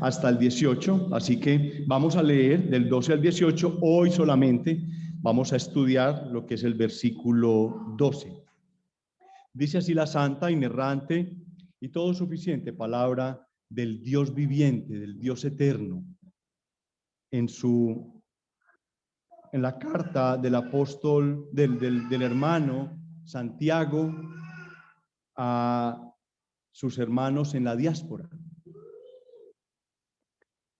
hasta el 18, así que vamos a leer del 12 al 18. Hoy solamente vamos a estudiar lo que es el versículo 12. Dice así la santa, inerrante y todo suficiente palabra del Dios viviente, del Dios eterno, en la carta del apóstol, del hermano Santiago a sus hermanos en la diáspora.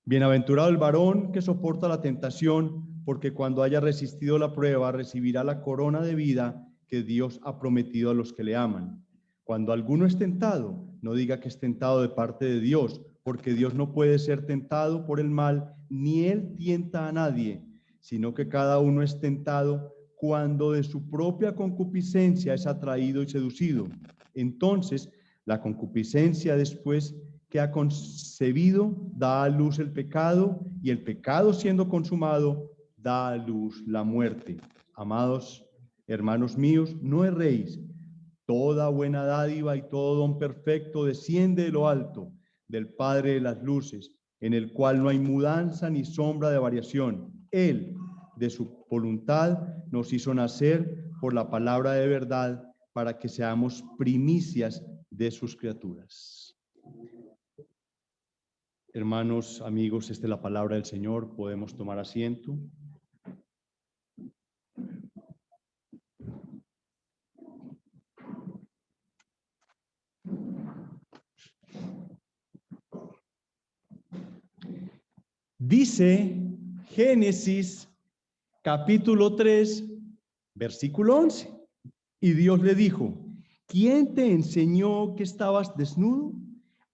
Bienaventurado el varón que soporta la tentación, porque cuando haya resistido la prueba, recibirá la corona de vida que Dios ha prometido a los que le aman. Cuando alguno es tentado, no diga que es tentado de parte de Dios, porque Dios no puede ser tentado por el mal, ni él tienta a nadie, sino que cada uno es tentado cuando de su propia concupiscencia es atraído y seducido. Entonces, la concupiscencia después que ha concebido da a luz el pecado, y el pecado siendo consumado da a luz la muerte. Amados hermanos míos, no erréis. Toda buena dádiva y todo don perfecto desciende de lo alto, del Padre de las luces, en el cual no hay mudanza ni sombra de variación. Él, de su voluntad, nos hizo nacer por la palabra de verdad, para que seamos primicias de sus criaturas. Hermanos, amigos, esta es la palabra del Señor. Podemos tomar asiento. Dice Génesis capítulo 3, versículo 11. Y Dios le dijo: ¿quién te enseñó que estabas desnudo?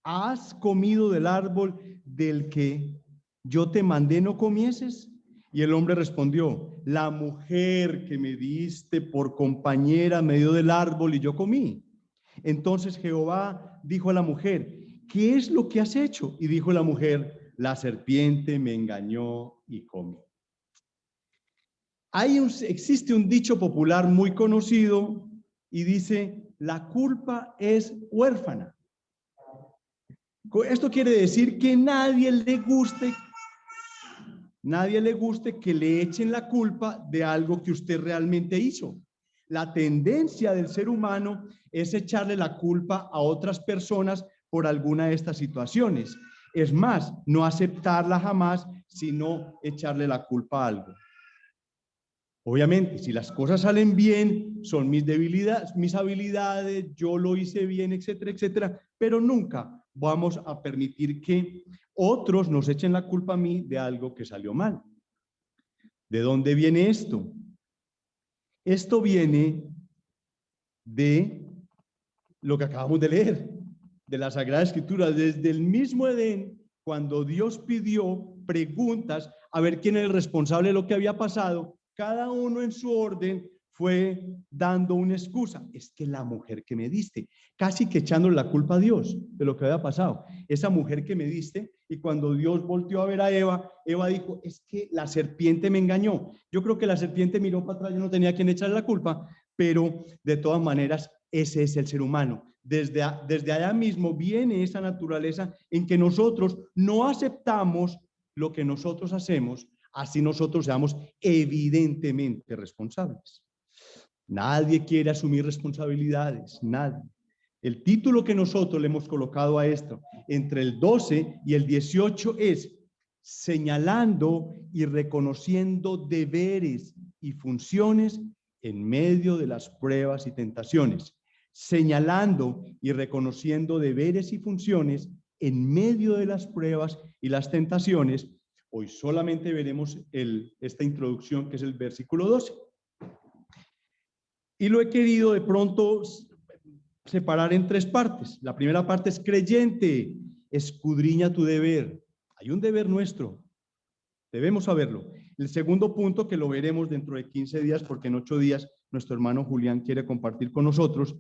¿Has comido del árbol del que yo te mandé no comieses? Y el hombre respondió: la mujer que me diste por compañera me dio del árbol y yo comí. Entonces Jehová dijo a la mujer: ¿qué es lo que has hecho? Y dijo la mujer: la serpiente me engañó y comí. Existe un dicho popular muy conocido y dice: la culpa es huérfana. Esto quiere decir que nadie le guste que le echen la culpa de algo que usted realmente hizo. La tendencia del ser humano es echarle la culpa a otras personas por alguna de estas situaciones. Es más, no aceptarla jamás, sino echarle la culpa a algo. Obviamente, si las cosas salen bien, son mis debilidades, mis habilidades, yo lo hice bien, etcétera, etcétera, pero nunca vamos a permitir que otros nos echen la culpa a mí de algo que salió mal. ¿De dónde viene esto? Esto viene de lo que acabamos de leer, de la Sagrada Escritura, desde el mismo Edén, cuando Dios pidió preguntas a ver quién era el responsable de lo que había pasado. Cada uno en su orden fue dando una excusa. Es que la mujer que me diste, casi que echándole la culpa a Dios de lo que había pasado. Esa mujer que me diste, y cuando Dios volteó a ver a Eva, Eva dijo: es que la serpiente me engañó. Yo creo que la serpiente miró para atrás, yo no tenía a quien echarle la culpa, pero de todas maneras, ese es el ser humano. Desde allá mismo viene esa naturaleza en que nosotros no aceptamos lo que nosotros hacemos, así nosotros seamos evidentemente responsables. Nadie quiere asumir responsabilidades, nadie. El título que nosotros le hemos colocado a esto, entre el 12 y el 18, es señalando y reconociendo deberes y funciones en medio de las pruebas y tentaciones. Señalando y reconociendo deberes y funciones en medio de las pruebas y las tentaciones. Hoy solamente veremos esta introducción, que es el versículo 12. Y lo he querido de pronto separar en tres partes. La primera parte es: creyente, escudriña tu deber. Hay un deber nuestro, debemos saberlo. El segundo punto, que lo veremos dentro de 15 días, porque en 8 días nuestro hermano Julián quiere compartir con nosotros.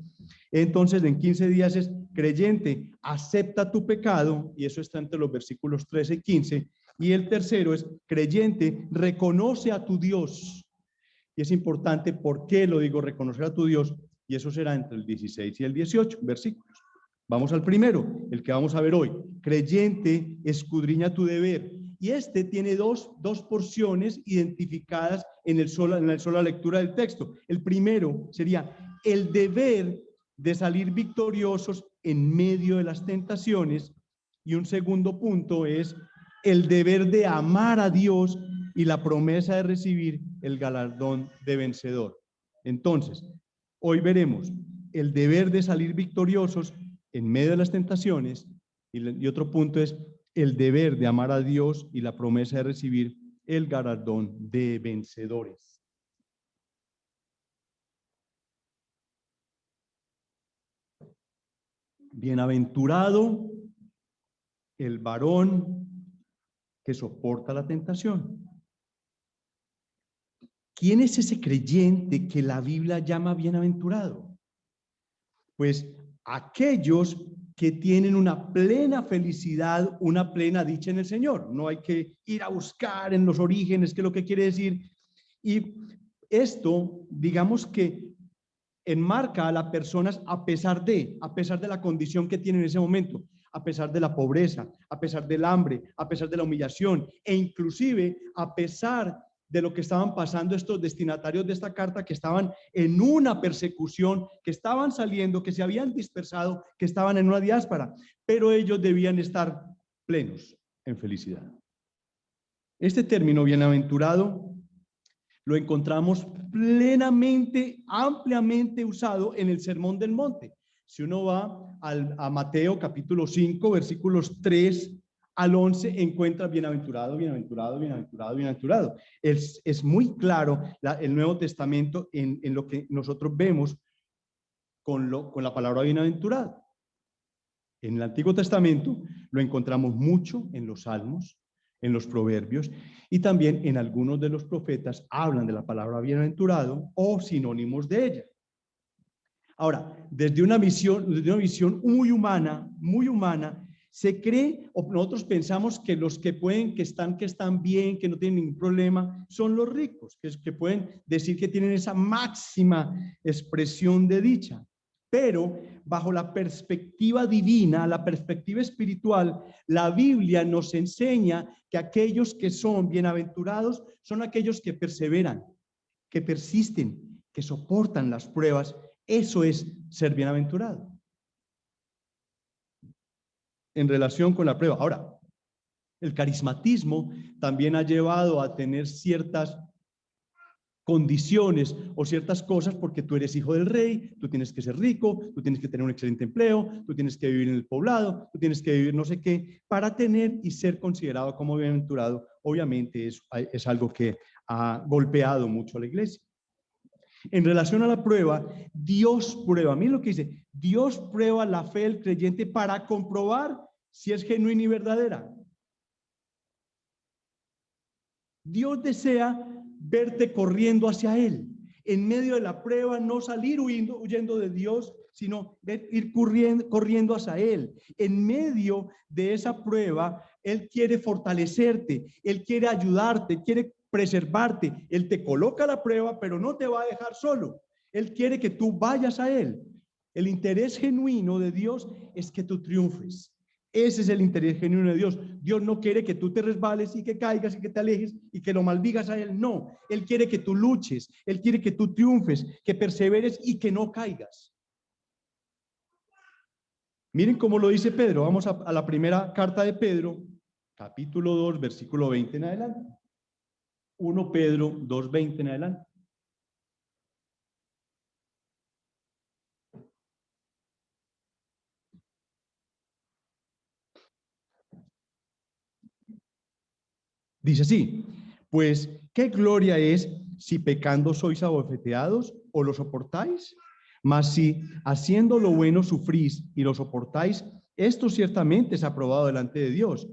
Entonces, en 15 días es: creyente, acepta tu pecado, y eso está entre los versículos 13 y 15. Y el tercero es: creyente, reconoce a tu Dios. Y es importante, ¿por qué lo digo reconocer a tu Dios? Y eso será entre el 16 y el 18 versículos. Vamos al primero, el que vamos a ver hoy. Creyente, escudriña tu deber. Y este tiene dos porciones identificadas en la sola lectura del texto. El primero sería el deber de salir victoriosos en medio de las tentaciones. Y un segundo punto es el deber de amar a Dios y la promesa de recibir el galardón de vencedor. Entonces, hoy veremos el deber de salir victoriosos en medio de las tentaciones y otro punto es el deber de amar a Dios y la promesa de recibir el galardón de vencedores. Bienaventurado el varón que soporta la tentación. ¿Quién es ese creyente que la Biblia llama bienaventurado? Pues aquellos que tienen una plena felicidad, una plena dicha en el Señor. No hay que ir a buscar en los orígenes qué es lo que quiere decir. Y esto, digamos que enmarca a las personas a pesar de la condición que tienen en ese momento, a pesar de la pobreza, a pesar del hambre, a pesar de la humillación e inclusive a pesar de lo que estaban pasando estos destinatarios de esta carta, que estaban en una persecución, que estaban saliendo, que se habían dispersado, que estaban en una diáspora, pero ellos debían estar plenos en felicidad. Este término bienaventurado lo encontramos plenamente, ampliamente usado en el Sermón del Monte. Si uno va a Mateo capítulo 5, versículos 3 al 11, encuentra bienaventurado, bienaventurado, bienaventurado, bienaventurado. Es muy claro el Nuevo Testamento en lo que nosotros vemos con la palabra bienaventurado. En el Antiguo Testamento lo encontramos mucho en los Salmos, en los Proverbios y también en algunos de los profetas hablan de la palabra bienaventurado o sinónimos de ella. Ahora, desde una visión muy humana, se cree, o nosotros pensamos que los que pueden, que están bien, que no tienen ningún problema, son los ricos, que pueden decir que tienen esa máxima expresión de dicha. Pero bajo la perspectiva divina, la perspectiva espiritual, la Biblia nos enseña que aquellos que son bienaventurados son aquellos que perseveran, que persisten, que soportan las pruebas. Eso es ser bienaventurado. En relación con la prueba. Ahora, el carismatismo también ha llevado a tener ciertas condiciones o ciertas cosas porque tú eres hijo del rey, tú tienes que ser rico, tú tienes que tener un excelente empleo, tú tienes que vivir en el poblado, tú tienes que vivir no sé qué, para tener y ser considerado como bienaventurado. Obviamente es algo que ha golpeado mucho a la iglesia. En relación a la prueba, Dios prueba, miren lo que dice, Dios prueba la fe del creyente para comprobar si es genuina y verdadera. Dios desea verte corriendo hacia Él. En medio de la prueba, no salir huyendo de Dios, sino ir corriendo hacia Él. En medio de esa prueba, Él quiere fortalecerte, Él quiere ayudarte, quiere preservarte. Él te coloca la prueba, pero no te va a dejar solo. Él quiere que tú vayas a Él. El interés genuino de Dios es que tú triunfes. Ese es el interés genuino de Dios. Dios no quiere que tú te resbales y que caigas y que te alejes y que lo maldigas a Él. No, Él quiere que tú luches. Él quiere que tú triunfes, que perseveres y que no caigas. Miren cómo lo dice Pedro. Vamos a la primera carta de Pedro, capítulo 2, versículo 20 en adelante. 1 Pedro 2, 20 en adelante. Dice así, pues, ¿qué gloria es si pecando sois abofeteados o lo soportáis? Mas si haciendo lo bueno sufrís y lo soportáis, esto ciertamente es aprobado delante de Dios.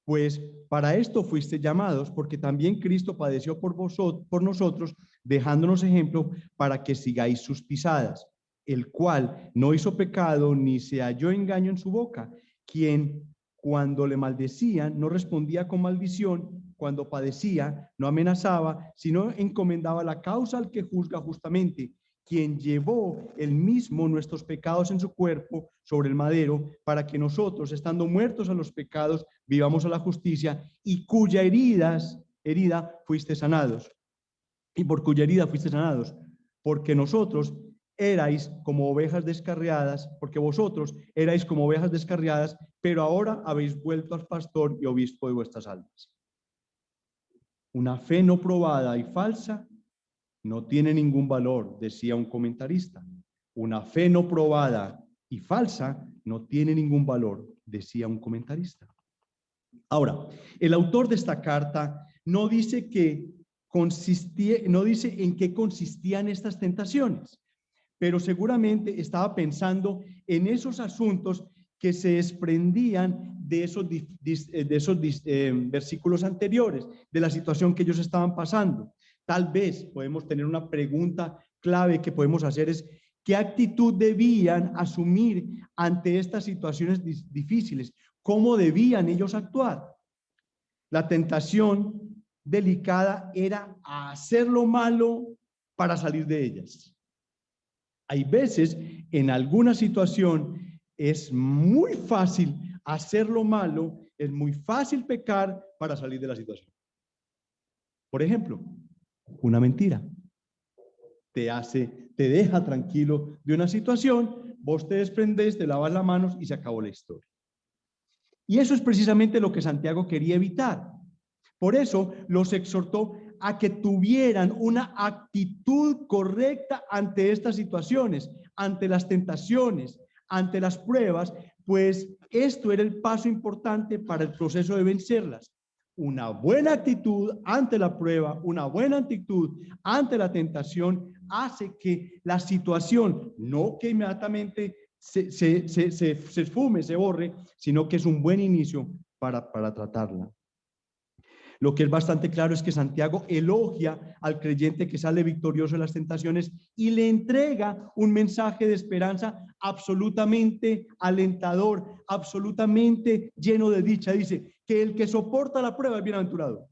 Pues para esto fuiste llamados, porque también Cristo padeció por nosotros, dejándonos ejemplo para que sigáis sus pisadas, el cual no hizo pecado ni se halló engaño en su boca, quien cuando le maldecían no respondía con maldición, cuando padecía no amenazaba, sino encomendaba la causa al que juzga justamente, quien llevó él mismo nuestros pecados en su cuerpo sobre el madero, para que nosotros, estando muertos a los pecados, vivamos a la justicia, y cuya herida fuiste sanados. Y por cuya herida fuiste sanados, porque nosotros erais como ovejas descarriadas, porque vosotros erais como ovejas descarriadas, pero ahora habéis vuelto al pastor y obispo de vuestras almas. Una fe no probada y falsa no tiene ningún valor, decía un comentarista. Una fe no probada y falsa no tiene ningún valor, decía un comentarista. Ahora, el autor de esta carta no dice no dice en qué consistían estas tentaciones, pero seguramente estaba pensando en esos asuntos que se desprendían de esos versículos anteriores, de la situación que ellos estaban pasando. Tal vez podemos tener una pregunta clave que podemos hacer es, ¿qué actitud debían asumir ante estas situaciones difíciles? ¿Cómo debían ellos actuar? La tentación delicada era hacer lo malo para salir de ellas. Hay veces, en alguna situación, es muy fácil hacer lo malo, es muy fácil pecar para salir de la situación. Por ejemplo, una mentira te deja tranquilo de una situación, vos te desprendes, te lavas las manos y se acabó la historia. Y eso es precisamente lo que Santiago quería evitar. Por eso los exhortó a que tuvieran una actitud correcta ante estas situaciones, ante las tentaciones, ante las pruebas, pues esto era el paso importante para el proceso de vencerlas. Una buena actitud ante la prueba, una buena actitud ante la tentación hace que la situación, no que inmediatamente se esfume, se borre, sino que es un buen inicio para tratarla. Lo que es bastante claro es que Santiago elogia al creyente que sale victorioso de las tentaciones y le entrega un mensaje de esperanza absolutamente alentador, absolutamente lleno de dicha. Dice que el que soporta la prueba es bienaventurado,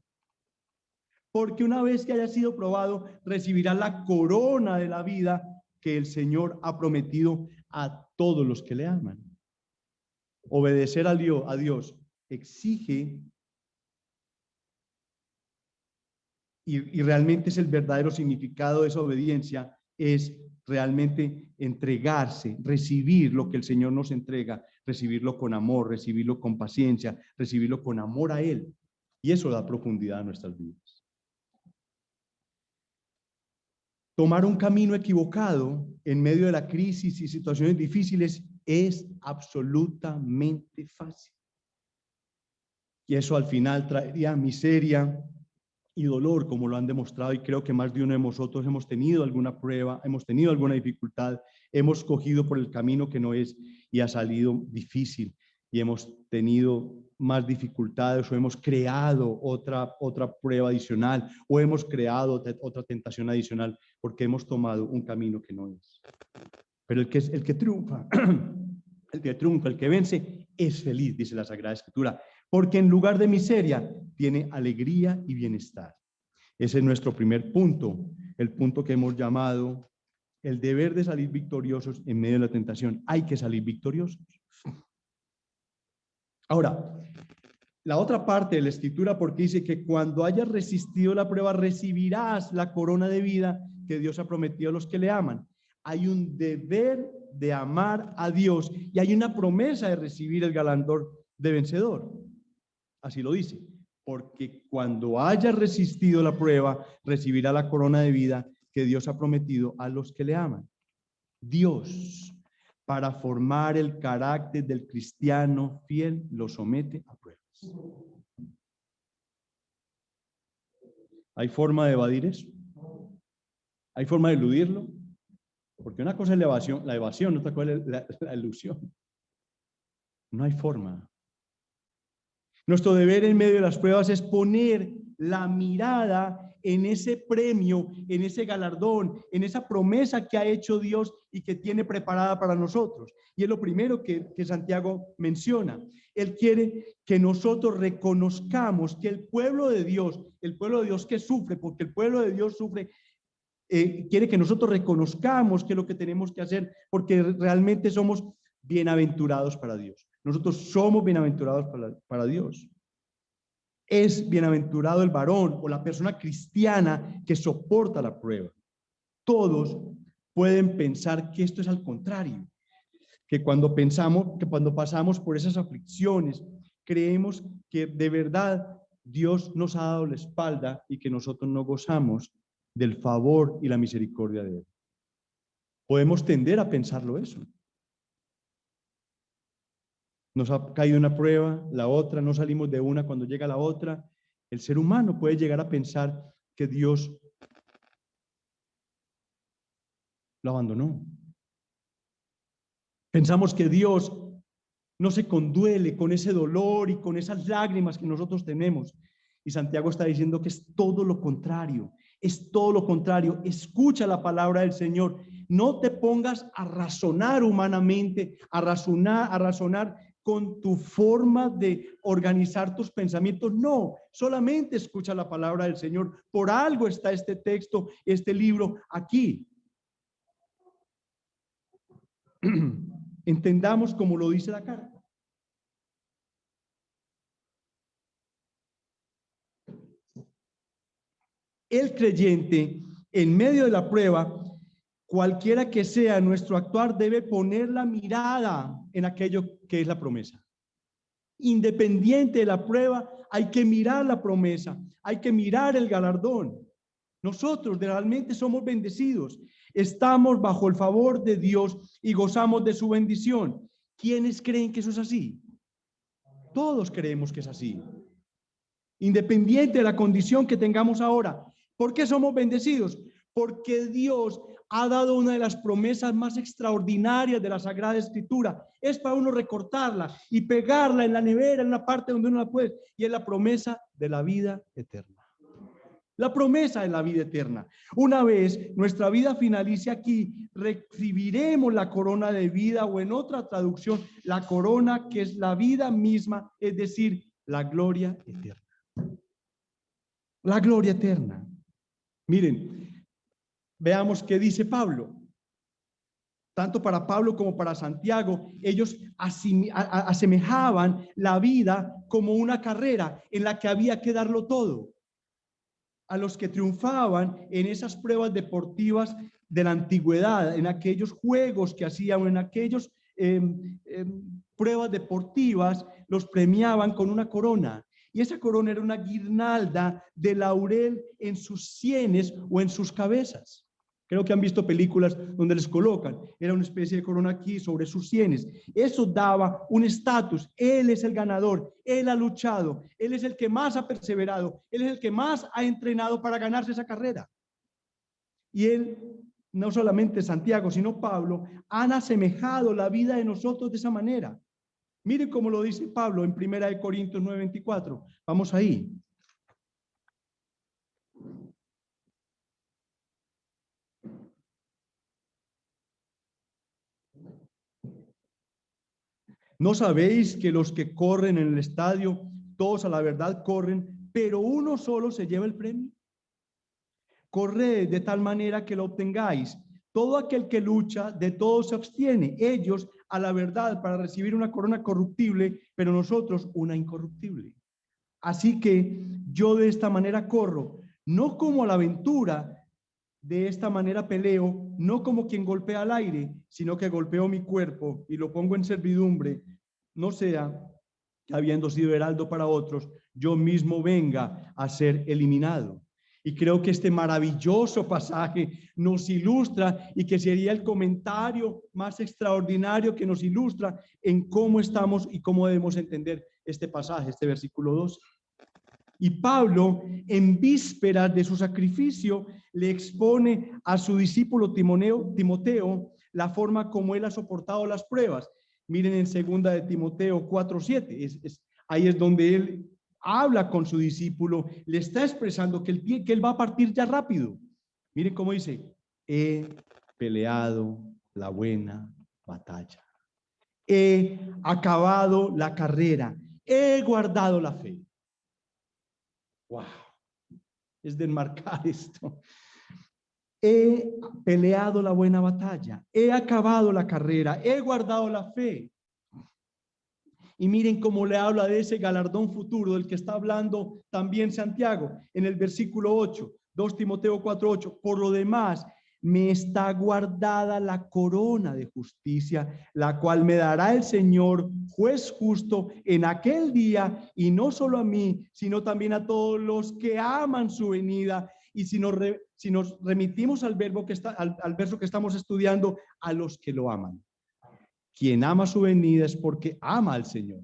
porque una vez que haya sido probado, recibirá la corona de la vida que el Señor ha prometido a todos los que le aman. Obedecer a Dios exige y realmente es el verdadero significado de esa obediencia, es realmente entregarse, recibir lo que el Señor nos entrega, recibirlo con amor, recibirlo con paciencia, recibirlo con amor a Él. Y eso da profundidad a nuestras vidas. Tomar un camino equivocado en medio de la crisis y situaciones difíciles es absolutamente fácil. Y eso al final traería miseria y dolor, como lo han demostrado, y creo que más de uno de nosotros hemos tenido alguna prueba, hemos tenido alguna dificultad, hemos cogido por el camino que no es y ha salido difícil, y hemos tenido más dificultades o hemos creado otra prueba adicional o hemos creado otra tentación adicional porque hemos tomado un camino que no es. Pero el que triunfa, el que vence, es feliz, dice la Sagrada Escritura, porque en lugar de miseria tiene alegría y bienestar. Ese es nuestro primer punto, el punto que hemos llamado el deber de salir victoriosos en medio de la tentación. Hay que salir victoriosos. Ahora, la otra parte de la Escritura, porque dice que cuando hayas resistido la prueba, recibirás la corona de vida que Dios ha prometido a los que le aman. Hay un deber de amar a Dios y hay una promesa de recibir el galardón de vencedor. Así lo dice, porque cuando haya resistido la prueba, recibirá la corona de vida que Dios ha prometido a los que le aman. Dios, para formar el carácter del cristiano fiel, lo somete a pruebas. ¿Hay forma de evadir eso? ¿Hay forma de eludirlo? Porque una cosa es la evasión, otra cosa es la ilusión. No hay forma. Nuestro deber en medio de las pruebas es poner la mirada en ese premio, en ese galardón, en esa promesa que ha hecho Dios y que tiene preparada para nosotros. Y es lo primero que Santiago menciona. Él quiere que nosotros reconozcamos que el pueblo de Dios que sufre, porque el pueblo de Dios sufre, quiere que nosotros reconozcamos qué es lo que tenemos que hacer, porque realmente somos bienaventurados para Dios. Nosotros somos bienaventurados para Dios. Es bienaventurado el varón o la persona cristiana que soporta la prueba. Todos pueden pensar que esto es al contrario, que cuando pasamos por esas aflicciones, creemos que de verdad Dios nos ha dado la espalda y que nosotros no gozamos del favor y la misericordia de Él. Podemos tender a pensarlo eso. Nos ha caído una prueba, la otra, no salimos de una cuando llega la otra. El ser humano puede llegar a pensar que Dios lo abandonó. Pensamos que Dios no se conduele con ese dolor y con esas lágrimas que nosotros tenemos. Y Santiago está diciendo que es todo lo contrario, es todo lo contrario. Escucha la palabra del Señor. No te pongas a razonar humanamente, a razonar con tu forma de organizar tus pensamientos. No, solamente escucha la palabra del Señor. Por algo está este texto, este libro aquí. Entendamos como lo dice la carta. El creyente, en medio de la prueba, cualquiera que sea nuestro actuar, debe poner la mirada en aquello que es la promesa. Independiente de la prueba, hay que mirar la promesa, hay que mirar el galardón. Nosotros realmente somos bendecidos, estamos bajo el favor de Dios y gozamos de su bendición. ¿Quiénes creen que eso es así? Todos creemos que es así. Independiente de la condición que tengamos ahora. ¿Por qué somos bendecidos? Porque Dios ha dado una de las promesas más extraordinarias de la Sagrada Escritura. Es para uno recortarla y pegarla en la nevera, en la parte donde uno la puede. Y es la promesa de la vida eterna. La promesa de la vida eterna. Una vez nuestra vida finalice aquí, recibiremos la corona de vida, o en otra traducción, la corona que es la vida misma, es decir, la gloria eterna. La gloria eterna. Miren, veamos qué dice Pablo. Tanto para Pablo como para Santiago, ellos asemejaban la vida como una carrera en la que había que darlo todo. A los que triunfaban en esas pruebas deportivas de la antigüedad, en aquellos juegos que hacían, en aquellos pruebas deportivas, los premiaban con una corona. Y esa corona era una guirnalda de laurel en sus sienes o en sus cabezas. Creo que han visto películas donde les colocan, era una especie de corona aquí sobre sus sienes. Eso daba un estatus. Él es el ganador, él ha luchado, él es el que más ha perseverado, él es el que más ha entrenado para ganarse esa carrera. Y él, no solamente Santiago, sino Pablo, han asemejado la vida de nosotros de esa manera. Miren cómo lo dice Pablo en 1 Corintios 9:24. Vamos ahí. ¿No sabéis que los que corren en el estadio, todos a la verdad corren, pero uno solo se lleva el premio? Corred de tal manera que lo obtengáis. Todo aquel que lucha, de todo se abstiene. Ellos a la verdad para recibir una corona corruptible, pero nosotros una incorruptible. Así que yo de esta manera corro, no como a la aventura, de esta manera peleo, no como quien golpea al aire, sino que golpeo mi cuerpo y lo pongo en servidumbre, no sea que habiendo sido heraldo para otros, yo mismo venga a ser eliminado. Y creo que este maravilloso pasaje nos ilustra, y que sería el comentario más extraordinario que nos ilustra en cómo estamos y cómo debemos entender este pasaje, este versículo 2. Y Pablo, en vísperas de su sacrificio, le expone a su discípulo Timoteo la forma como él ha soportado las pruebas. Miren en 2 de Timoteo 4:7, ahí es donde él habla con su discípulo, le está expresando que él va a partir ya rápido. Miren cómo dice: he peleado la buena batalla, he acabado la carrera, he guardado la fe. Wow, es de enmarcar esto. he peleado la buena batalla, he acabado la carrera, he guardado la fe. Y miren cómo le habla de ese galardón futuro del que está hablando también Santiago en el versículo 8, 2 Timoteo 4:8. Por lo demás, me está guardada la corona de justicia, la cual me dará el Señor, juez justo, en aquel día, y no solo a mí, sino también a todos los que aman su venida. Y si nos remitimos al verbo que está, al verso que estamos estudiando, a los que lo aman. Quien ama su venida es porque ama al Señor.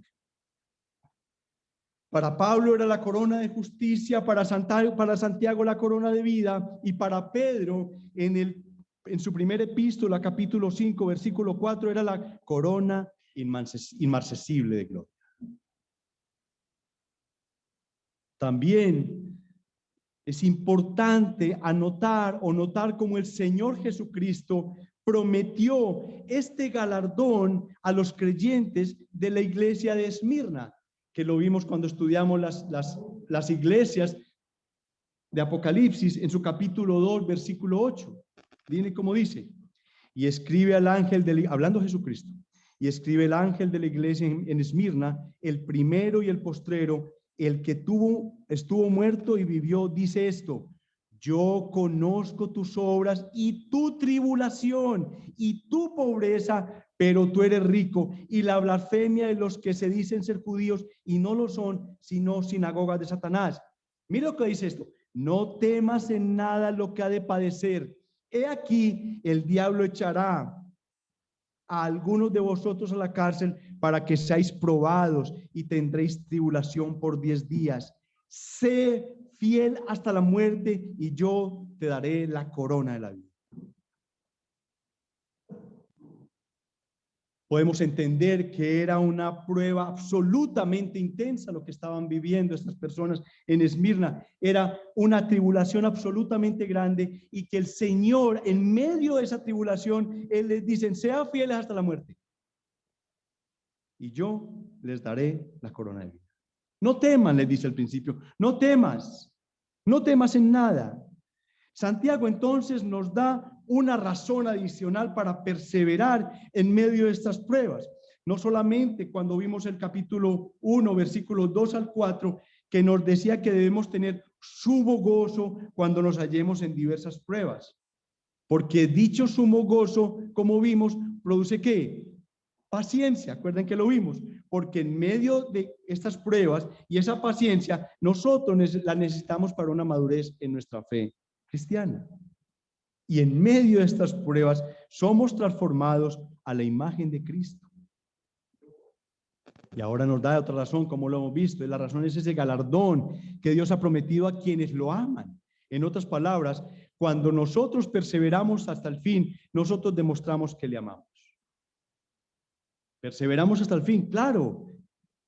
Para Pablo era la corona de justicia, para Santiago la corona de vida, y para Pedro en su primera epístola, capítulo 5, versículo 4, era la corona inmarcesible de gloria. También es importante notar cómo el Señor Jesucristo prometió este galardón a los creyentes de la iglesia de Esmirna, que lo vimos cuando estudiamos las iglesias de Apocalipsis en su capítulo 2, versículo 8. Miren cómo dice: y escribe al ángel, hablando Jesucristo, y escribe el ángel de la iglesia en Esmirna, el primero y el postrero, el que estuvo muerto y vivió, dice esto: yo conozco tus obras y tu tribulación y tu pobreza, pero tú eres rico, y la blasfemia de los que se dicen ser judíos y no lo son, sino sinagogas de Satanás. Mira lo que dice esto: no temas en nada lo que ha de padecer. He aquí, el diablo echará a algunos de vosotros a la cárcel para que seáis probados y tendréis tribulación por 10 días. Sé fiel hasta la muerte y yo te daré la corona de la vida. Podemos entender que era una prueba absolutamente intensa lo que estaban viviendo estas personas en Esmirna. Era una tribulación absolutamente grande, y que el Señor, en medio de esa tribulación, Él les dice: sean fieles hasta la muerte y yo les daré la corona de vida. No teman, les dice al principio, no temas en nada. Santiago entonces nos da una razón adicional para perseverar en medio de estas pruebas. No solamente cuando vimos el capítulo 1, versículos 2 al 4, que nos decía que debemos tener sumo gozo cuando nos hallemos en diversas pruebas. Porque dicho sumo gozo, como vimos, produce ¿qué? Paciencia. Acuerden que lo vimos. Porque en medio de estas pruebas y esa paciencia, nosotros la necesitamos para una madurez en nuestra fe cristiana. Y en medio de estas pruebas somos transformados a la imagen de Cristo. Y ahora nos da otra razón, como lo hemos visto, y la razón es ese galardón que Dios ha prometido a quienes lo aman. En otras palabras, cuando nosotros perseveramos hasta el fin, nosotros demostramos que le amamos. Perseveramos hasta el fin, claro,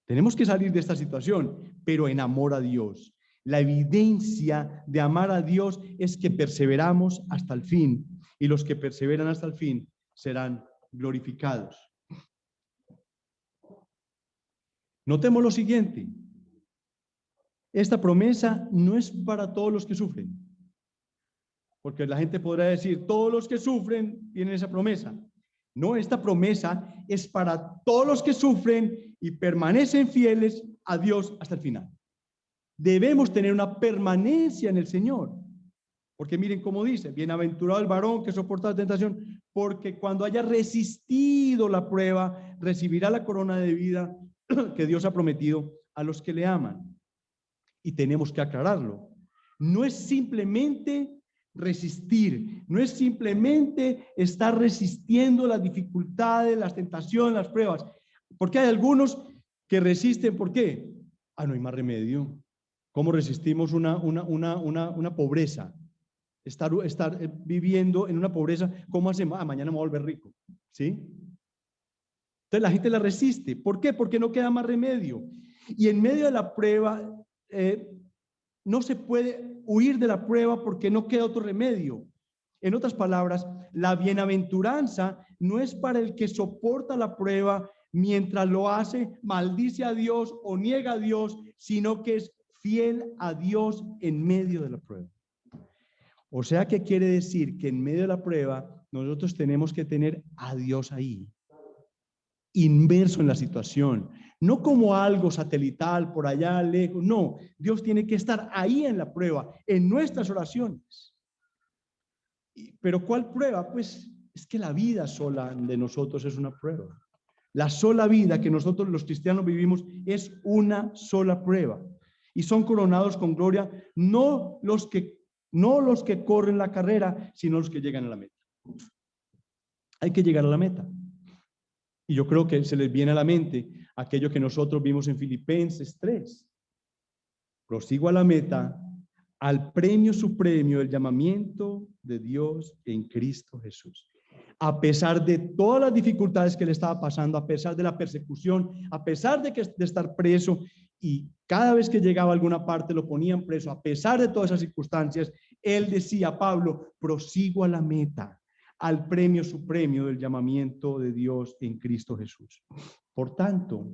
tenemos que salir de esta situación, pero en amor a Dios. La evidencia de amar a Dios es que perseveramos hasta el fin, y los que perseveran hasta el fin serán glorificados. Notemos lo siguiente: esta promesa no es para todos los que sufren, porque la gente podrá decir, todos los que sufren tienen esa promesa. No, esta promesa es para todos los que sufren y permanecen fieles a Dios hasta el final. Debemos tener una permanencia en el Señor, porque miren cómo dice: bienaventurado el varón que soporta la tentación, porque cuando haya resistido la prueba, recibirá la corona de vida que Dios ha prometido a los que le aman. Y tenemos que aclararlo: no es simplemente resistir, no es simplemente estar resistiendo las dificultades, las tentaciones, las pruebas, porque hay algunos que resisten. ¿Por qué? No hay más remedio. ¿Cómo resistimos una pobreza? Estar viviendo en una pobreza, ¿cómo hacemos? Mañana me voy a volver rico, ¿sí? Entonces la gente la resiste. ¿Por qué? Porque no queda más remedio. Y en medio de la prueba, no se puede huir de la prueba porque no queda otro remedio. En otras palabras, la bienaventuranza no es para el que soporta la prueba mientras lo hace, maldice a Dios o niega a Dios, sino que es fiel a Dios en medio de la prueba. O sea, ¿qué quiere decir? Que en medio de la prueba nosotros tenemos que tener a Dios ahí, inmerso en la situación, no como algo satelital por allá lejos, no, Dios tiene que estar ahí en la prueba, en nuestras oraciones. Pero ¿cuál prueba? Pues es que la vida sola de nosotros es una prueba. La sola vida que nosotros los cristianos vivimos es una sola prueba. Y son coronados con gloria no los que corren la carrera, sino los que llegan a la meta. Hay que llegar a la meta. Y yo creo que se les viene a la mente aquello que nosotros vimos en Filipenses 3. Prosigo a la meta, al premio supremo del llamamiento de Dios en Cristo Jesús. A pesar de todas las dificultades que le estaba pasando, a pesar de la persecución, a pesar de estar preso, y cada vez que llegaba a alguna parte lo ponían preso, a pesar de todas esas circunstancias, él decía, Pablo, prosigo a la meta, al premio supremo del llamamiento de Dios en Cristo Jesús. Por tanto,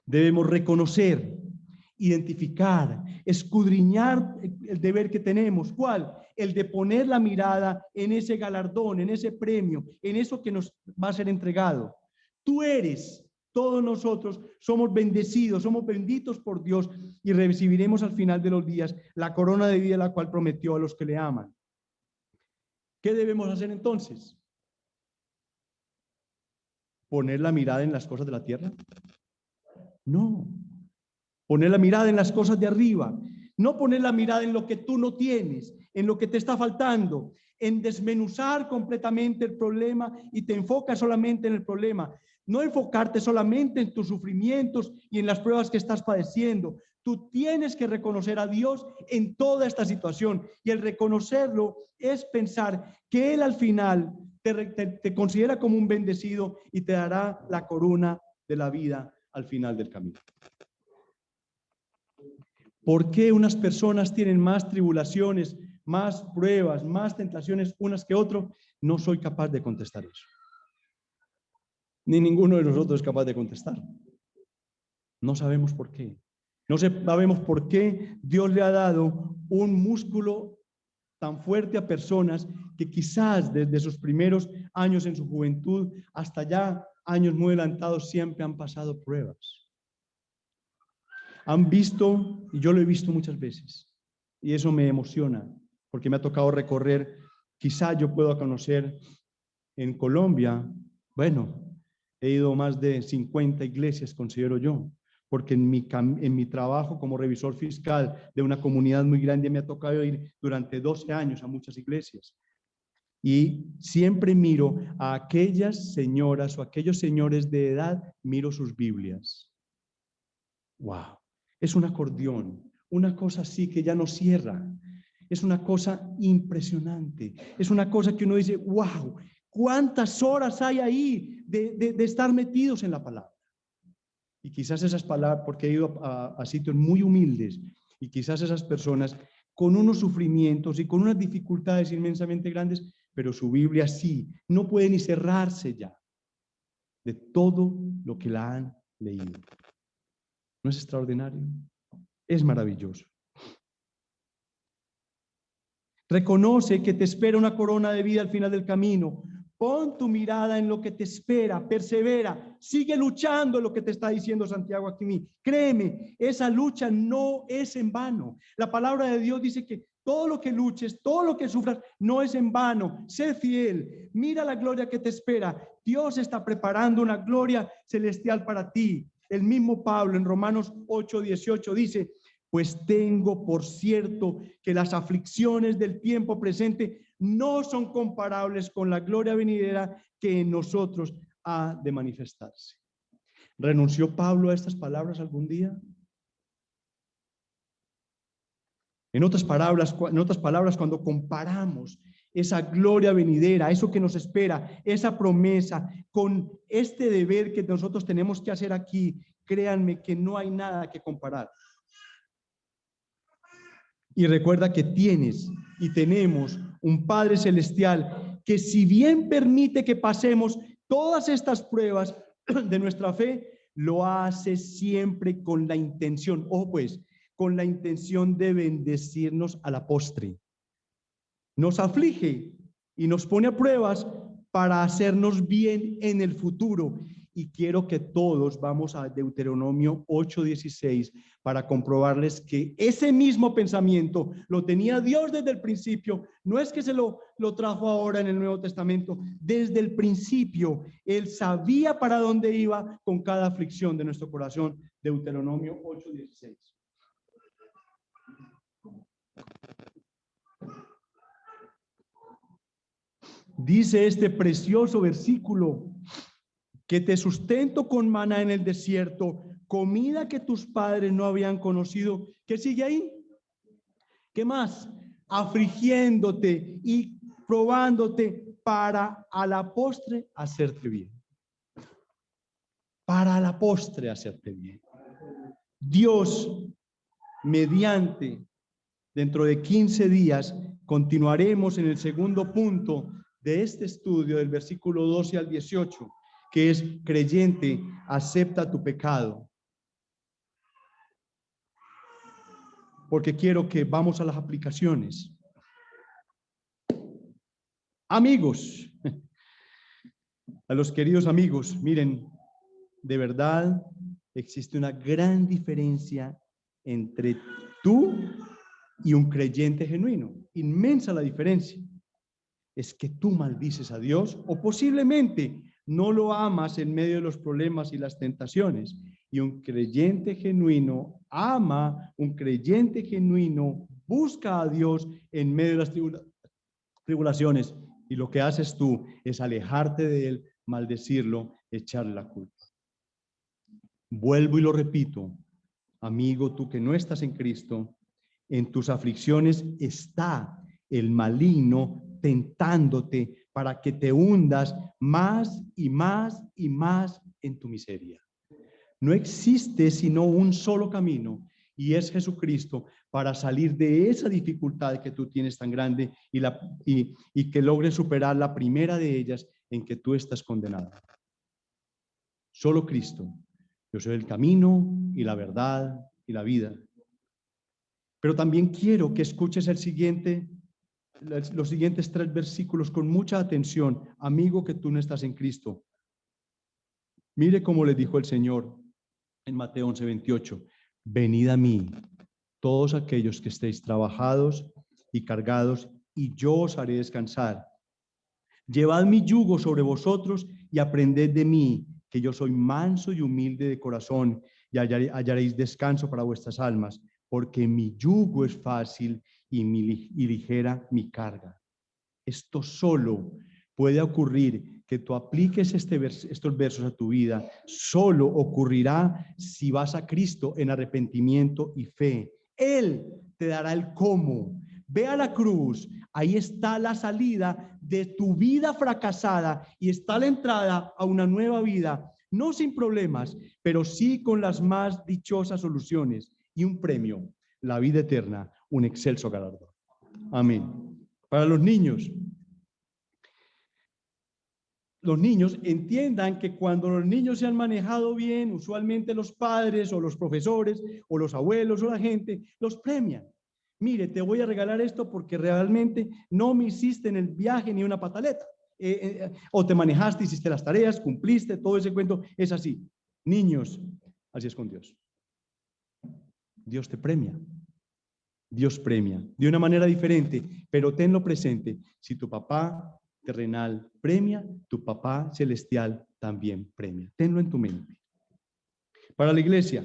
debemos reconocer, identificar, escudriñar el deber que tenemos. ¿Cuál? El de poner la mirada en ese galardón, en ese premio, en eso que nos va a ser entregado. Tú eres, todos nosotros somos bendecidos, somos benditos por Dios y recibiremos al final de los días la corona de vida la cual prometió a los que le aman. ¿Qué debemos hacer entonces? ¿Poner la mirada en las cosas de la tierra? No. Poner la mirada en las cosas de arriba. No poner la mirada en lo que tú no tienes, en lo que te está faltando, en desmenuzar completamente el problema y te enfocas solamente en el problema. No enfocarte solamente en tus sufrimientos y en las pruebas que estás padeciendo. Tú tienes que reconocer a Dios en toda esta situación, y el reconocerlo es pensar que Él al final te considera como un bendecido y te dará la corona de la vida al final del camino. ¿Por qué unas personas tienen más tribulaciones, más pruebas, más tentaciones unas que otras? No soy capaz de contestar eso. Ni ninguno de nosotros es capaz de contestar. No sabemos por qué. No sabemos por qué Dios le ha dado un músculo tan fuerte a personas que quizás desde sus primeros años en su juventud hasta ya años muy adelantados siempre han pasado pruebas. Han visto, y yo lo he visto muchas veces, y eso me emociona, porque me ha tocado recorrer, quizá yo pueda conocer en Colombia, bueno, he ido a más de 50 iglesias, considero yo, porque en mi trabajo como revisor fiscal de una comunidad muy grande me ha tocado ir durante 12 años a muchas iglesias. Y siempre miro a aquellas señoras o aquellos señores de edad, miro sus Biblias. ¡Wow! Es un acordeón, una cosa así que ya no cierra. Es una cosa impresionante. Es una cosa que uno dice, wow, ¿cuántas horas hay ahí de estar metidos en la palabra? Y quizás esas palabras, porque he ido a sitios muy humildes, y quizás esas personas con unos sufrimientos y con unas dificultades inmensamente grandes, pero su Biblia sí, no puede ni cerrarse ya de todo lo que la han leído. ¿No es extraordinario? Es maravilloso. Reconoce que te espera una corona de vida al final del camino. Pon tu mirada en lo que te espera, persevera, sigue luchando lo que te está diciendo Santiago aquí. Créeme, esa lucha no es en vano. La palabra de Dios dice que todo lo que luches, todo lo que sufras, no es en vano. Sé fiel, mira la gloria que te espera. Dios está preparando una gloria celestial para ti. El mismo Pablo en Romanos 8:18 dice, pues tengo por cierto que las aflicciones del tiempo presente no son comparables con la gloria venidera que en nosotros ha de manifestarse. ¿Renunció Pablo a estas palabras algún día? En otras palabras, cuando comparamos esa gloria venidera, eso que nos espera, esa promesa, con este deber que nosotros tenemos que hacer aquí, créanme que no hay nada que comparar. Y recuerda que tienes y tenemos un Padre Celestial que, si bien permite que pasemos todas estas pruebas de nuestra fe, lo hace siempre con la intención, ojo pues, con la intención de bendecirnos a la postre. nos aflige y nos pone a pruebas para hacernos bien en el futuro. Y quiero que todos vamos a Deuteronomio 8:16 para comprobarles que ese mismo pensamiento lo tenía Dios desde el principio. No es que se lo trajo ahora en el Nuevo Testamento. Desde el principio, Él sabía para dónde iba con cada aflicción de nuestro corazón. Deuteronomio 8:16. Dice este precioso versículo: que te sustento con maná en el desierto, comida que tus padres no habían conocido. ¿Qué sigue ahí? ¿Qué más? Afligiéndote y probándote para a la postre hacerte bien. Para a la postre hacerte bien. Dios, mediante, dentro de 15 días, continuaremos en el segundo punto de este estudio, del versículo 12 al 18. Que es: creyente, acepta tu pecado. Porque quiero que vamos a las aplicaciones. Amigos, a los queridos amigos, miren, de verdad existe una gran diferencia entre tú y un creyente genuino. Inmensa la diferencia. Es que tú maldices a Dios o posiblemente no lo amas en medio de los problemas y las tentaciones. Y un creyente genuino ama, un creyente genuino busca a Dios en medio de las tribulaciones. Y lo que haces tú es alejarte de Él, maldecirlo, echarle la culpa. Vuelvo y lo repito, amigo, tú que no estás en Cristo, en tus aflicciones está el maligno tentándote para que te hundas más y más y más en tu miseria. No existe sino un solo camino, y es Jesucristo, para salir de esa dificultad que tú tienes tan grande y que logres superar la primera de ellas, en que tú estás condenado. Solo Cristo. Yo soy el camino y la verdad y la vida. Pero también quiero que escuches los siguientes 3 versículos con mucha atención, amigo que tú no estás en Cristo. Mire cómo le dijo el Señor en Mateo 11:28, venid a mí, todos aquellos que estéis trabajados y cargados, y yo os haré descansar. Llevad mi yugo sobre vosotros y aprended de mí, que yo soy manso y humilde de corazón, y hallaréis descanso para vuestras almas, porque mi yugo es fácil y ligera mi carga. Esto solo puede ocurrir, que tú apliques estos versos a tu vida, solo ocurrirá si vas a Cristo en arrepentimiento y fe. Él te dará el cómo. Ve a la cruz, ahí está la salida de tu vida fracasada y está la entrada a una nueva vida, no sin problemas, pero sí con las más dichosas soluciones y un premio, la vida eterna, un excelso galardón. Amén. Para los niños entiendan que cuando los niños se han manejado bien, usualmente los padres o los profesores o los abuelos o la gente los premian. Mire, te voy a regalar esto porque realmente no me hiciste en el viaje ni una pataleta. O te manejaste, hiciste las tareas, cumpliste, todo ese cuento es así. Niños, así es con Dios. Dios te premia. Dios premia de una manera diferente, pero tenlo presente. Si tu papá terrenal premia, tu papá celestial también premia. Tenlo en tu mente. Para la iglesia,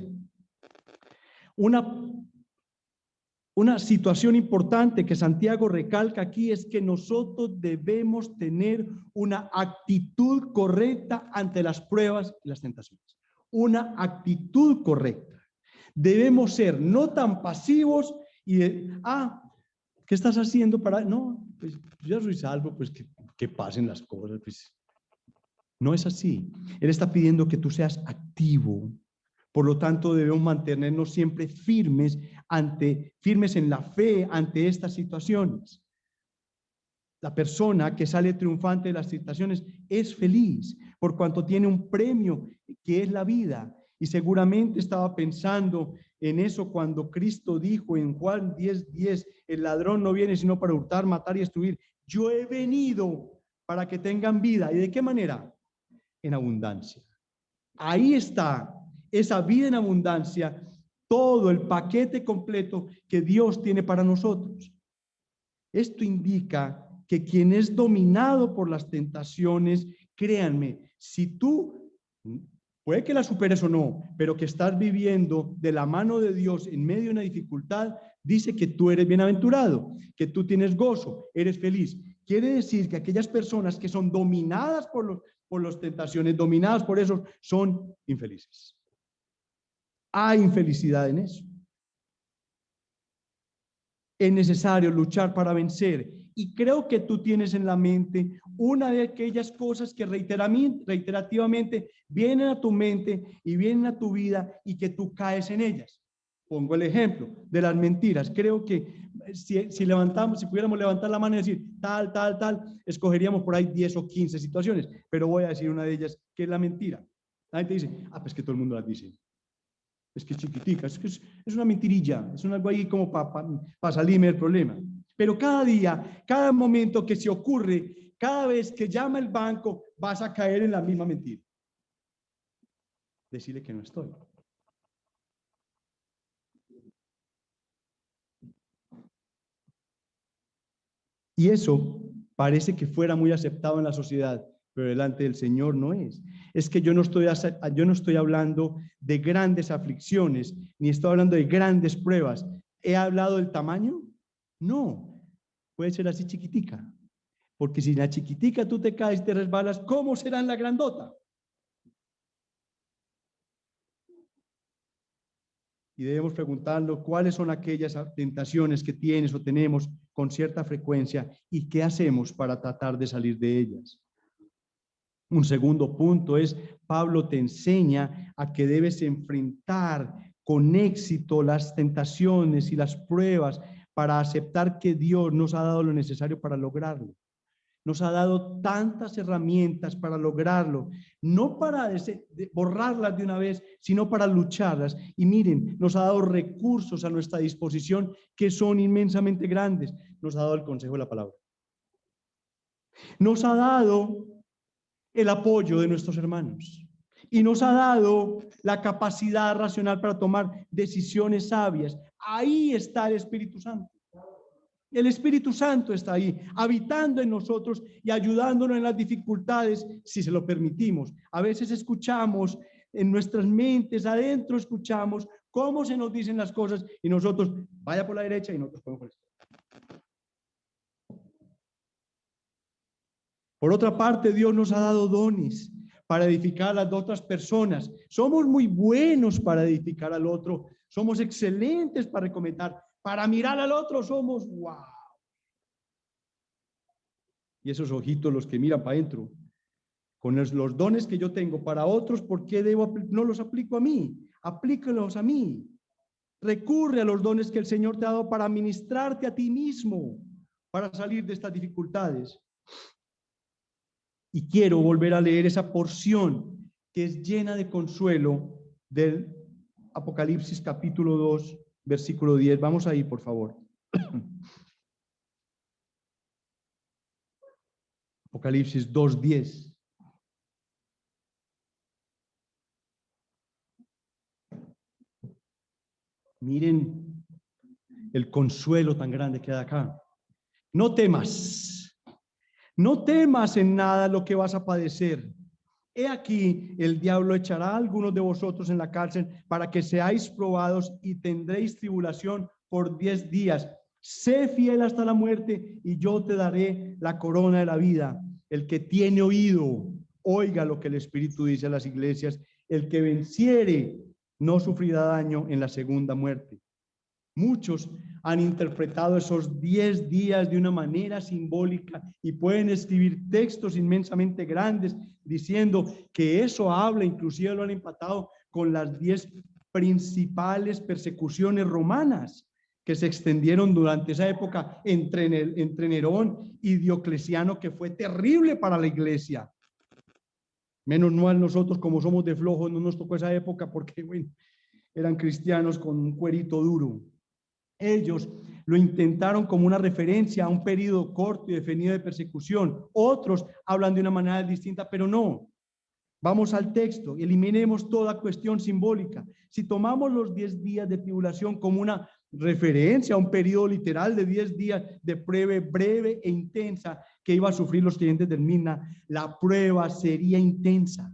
una situación importante que Santiago recalca aquí es que nosotros debemos tener una actitud correcta ante las pruebas y las tentaciones. Una actitud correcta. Debemos ser no tan pasivos y ¿qué estás haciendo para...? No, pues yo ya soy salvo, pues que pasen las cosas. Pues. No es así. Él está pidiendo que tú seas activo. Por lo tanto, debemos mantenernos siempre firmes en la fe ante estas situaciones. La persona que sale triunfante de las situaciones es feliz por cuanto tiene un premio que es la vida. Y seguramente estaba pensando en eso cuando Cristo dijo en Juan 10:10, el ladrón no viene sino para hurtar, matar y destruir. Yo he venido para que tengan vida. ¿Y de qué manera? En abundancia. Ahí está esa vida en abundancia, todo el paquete completo que Dios tiene para nosotros. Esto indica que quien es dominado por las tentaciones, créanme, si tú, puede que la superes o no, pero que estás viviendo de la mano de Dios en medio de una dificultad, dice que tú eres bienaventurado, que tú tienes gozo, eres feliz. Quiere decir que aquellas personas que son dominadas por las tentaciones, dominadas por eso, son infelices. Hay infelicidad en eso. Es necesario luchar para vencer. Y creo que tú tienes en la mente una de aquellas cosas que reiterativamente vienen a tu mente y vienen a tu vida y que tú caes en ellas. Pongo el ejemplo de las mentiras. Creo que si pudiéramos levantar la mano y decir tal, escogeríamos por ahí 10 o 15 situaciones, pero voy a decir una de ellas, que es la mentira. La gente dice, pues que todo el mundo las dice. Es que es chiquitica, es una mentirilla, es algo ahí como para salirme del problema. Pero cada día, cada momento que se ocurre, cada vez que llama el banco, vas a caer en la misma mentira. Decirle que no estoy. Y eso parece que fuera muy aceptado en la sociedad, pero delante del Señor no es. Es que yo no estoy hablando de grandes aflicciones, ni estoy hablando de grandes pruebas. ¿He hablado del tamaño? No, puede ser así chiquitica. Porque si en la chiquitica tú te caes y te resbalas, ¿cómo será en la grandota? Y debemos preguntarnos cuáles son aquellas tentaciones que tienes o tenemos con cierta frecuencia y qué hacemos para tratar de salir de ellas. Un segundo punto es, Pablo te enseña a que debes enfrentar con éxito las tentaciones y las pruebas para aceptar que Dios nos ha dado lo necesario para lograrlo. Nos ha dado tantas herramientas para lograrlo, no para borrarlas de una vez, sino para lucharlas. Y miren, nos ha dado recursos a nuestra disposición que son inmensamente grandes. Nos ha dado el consejo de la palabra. Nos ha dado el apoyo de nuestros hermanos. Y nos ha dado la capacidad racional para tomar decisiones sabias. Ahí está el Espíritu Santo. El Espíritu Santo está ahí, habitando en nosotros y ayudándonos en las dificultades, si se lo permitimos. A veces escuchamos en nuestras mentes, adentro escuchamos cómo se nos dicen las cosas y nosotros, vaya por la derecha y nosotros podemos por la izquierda. Por otra parte, Dios nos ha dado dones para edificar a las otras personas. Somos muy buenos para edificar al otro. Somos excelentes para recomendar. Para mirar al otro somos wow. Y esos ojitos los que miran para adentro. Con los dones que yo tengo para otros, ¿por qué no los aplico a mí? Aplícalos a mí. Recurre a los dones que el Señor te ha dado para ministrarte a ti mismo, para salir de estas dificultades. Y quiero volver a leer esa porción que es llena de consuelo del Apocalipsis capítulo 2, versículo 10. Vamos ahí, por favor. Apocalipsis 2:10. Miren el consuelo tan grande que hay acá. No temas. No temas en nada lo que vas a padecer. He aquí, el diablo echará a algunos de vosotros en la cárcel para que seáis probados y tendréis tribulación por 10 días. Sé fiel hasta la muerte y yo te daré la corona de la vida. El que tiene oído, oiga lo que el Espíritu dice a las iglesias. El que venciere no sufrirá daño en la segunda muerte. Muchos han interpretado esos 10 días de una manera simbólica y pueden escribir textos inmensamente grandes diciendo que eso habla, inclusive lo han empatado con las 10 principales persecuciones romanas que se extendieron durante esa época entre Nerón y Diocleciano, que fue terrible para la iglesia. Menos mal nosotros, como somos de flojos, no nos tocó esa época porque, bueno, eran cristianos con un cuerito duro. Ellos lo intentaron como una referencia a un periodo corto y definido de persecución. Otros hablan de una manera distinta, pero no. Vamos al texto, eliminemos toda cuestión simbólica. Si tomamos los 10 días de tribulación como una referencia a un periodo literal de 10 días de prueba breve e intensa que iba a sufrir los creyentes del Mirna, la prueba sería intensa.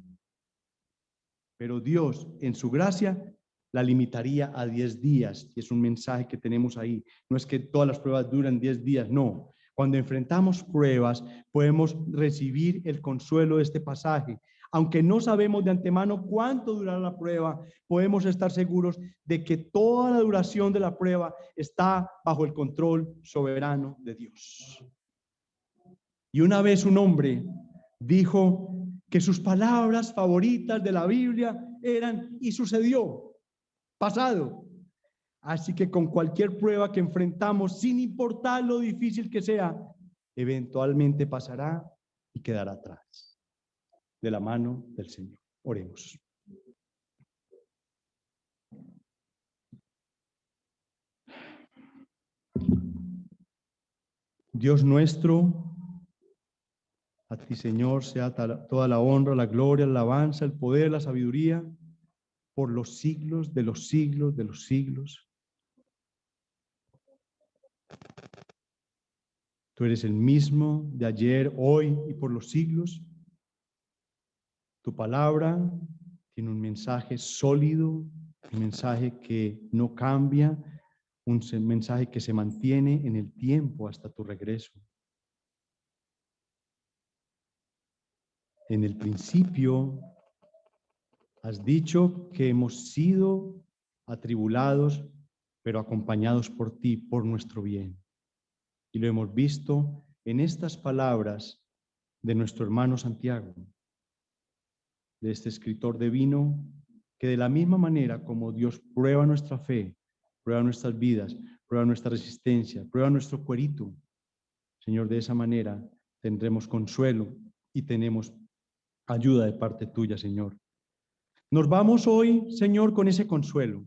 Pero Dios, en su gracia, la limitaría a 10 días. Y es un mensaje que tenemos ahí. No es que todas las pruebas duran 10 días, no. Cuando enfrentamos pruebas, podemos recibir el consuelo de este pasaje. Aunque no sabemos de antemano cuánto durará la prueba, podemos estar seguros de que toda la duración de la prueba está bajo el control soberano de Dios. Y una vez un hombre dijo que sus palabras favoritas de la Biblia eran "y sucedió", pasado. Así que con cualquier prueba que enfrentamos, sin importar lo difícil que sea, eventualmente pasará y quedará atrás, de la mano del Señor. Oremos. Dios nuestro, a ti, Señor, sea toda la honra, la gloria, la alabanza, el poder, la sabiduría, por los siglos de los siglos de los siglos. Tú eres el mismo de ayer, hoy y por los siglos. Tu palabra tiene un mensaje sólido, un mensaje que no cambia, un mensaje que se mantiene en el tiempo hasta tu regreso. En el principio has dicho que hemos sido atribulados, pero acompañados por ti, por nuestro bien. Y lo hemos visto en estas palabras de nuestro hermano Santiago, de este escritor divino, que de la misma manera como Dios prueba nuestra fe, prueba nuestras vidas, prueba nuestra resistencia, prueba nuestro cuerito, Señor, de esa manera tendremos consuelo y tenemos ayuda de parte tuya, Señor. Nos vamos hoy, Señor, con ese consuelo.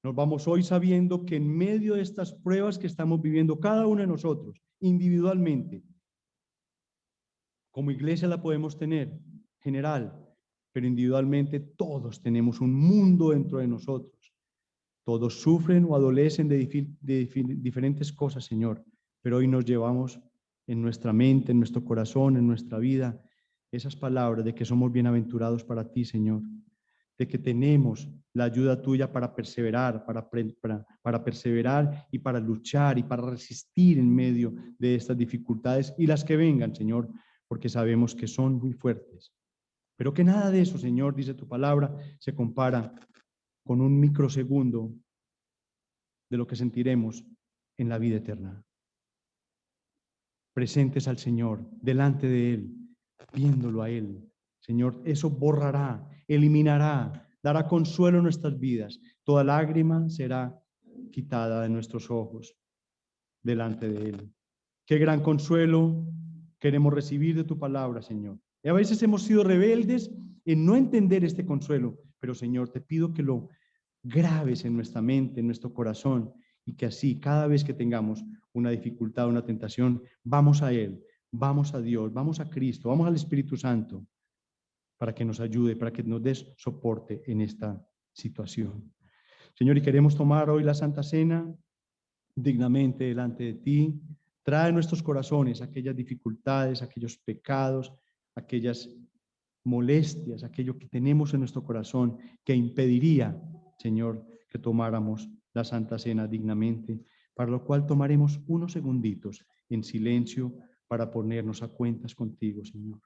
Nos vamos hoy sabiendo que en medio de estas pruebas que estamos viviendo, cada uno de nosotros, individualmente, como iglesia la podemos tener, general, pero individualmente todos tenemos un mundo dentro de nosotros. Todos sufren o adolecen de diferentes cosas, Señor, pero hoy nos llevamos en nuestra mente, en nuestro corazón, en nuestra vida, esas palabras de que somos bienaventurados para ti, Señor, de que tenemos la ayuda tuya para perseverar, para perseverar y para luchar y para resistir en medio de estas dificultades y las que vengan, Señor, porque sabemos que son muy fuertes. Pero que nada de eso, Señor, dice tu palabra, se compara con un microsegundo de lo que sentiremos en la vida eterna. Presentes al Señor, delante de Él, viéndolo a Él. Señor, eso borrará, eliminará, dará consuelo en nuestras vidas. Toda lágrima será quitada de nuestros ojos delante de Él. Qué gran consuelo queremos recibir de tu palabra, Señor. Y a veces hemos sido rebeldes en no entender este consuelo, pero Señor, te pido que lo graves en nuestra mente, en nuestro corazón, y que así cada vez que tengamos una dificultad, una tentación, vamos a Él, vamos a Dios, vamos a Cristo, vamos al Espíritu Santo para que nos ayude, para que nos des soporte en esta situación. Señor, y queremos tomar hoy la Santa Cena dignamente delante de ti. Trae en nuestros corazones aquellas dificultades, aquellos pecados, aquellas molestias, aquello que tenemos en nuestro corazón que impediría, Señor, que tomáramos la Santa Cena dignamente, para lo cual tomaremos unos segunditos en silencio para ponernos a cuentas contigo, Señor.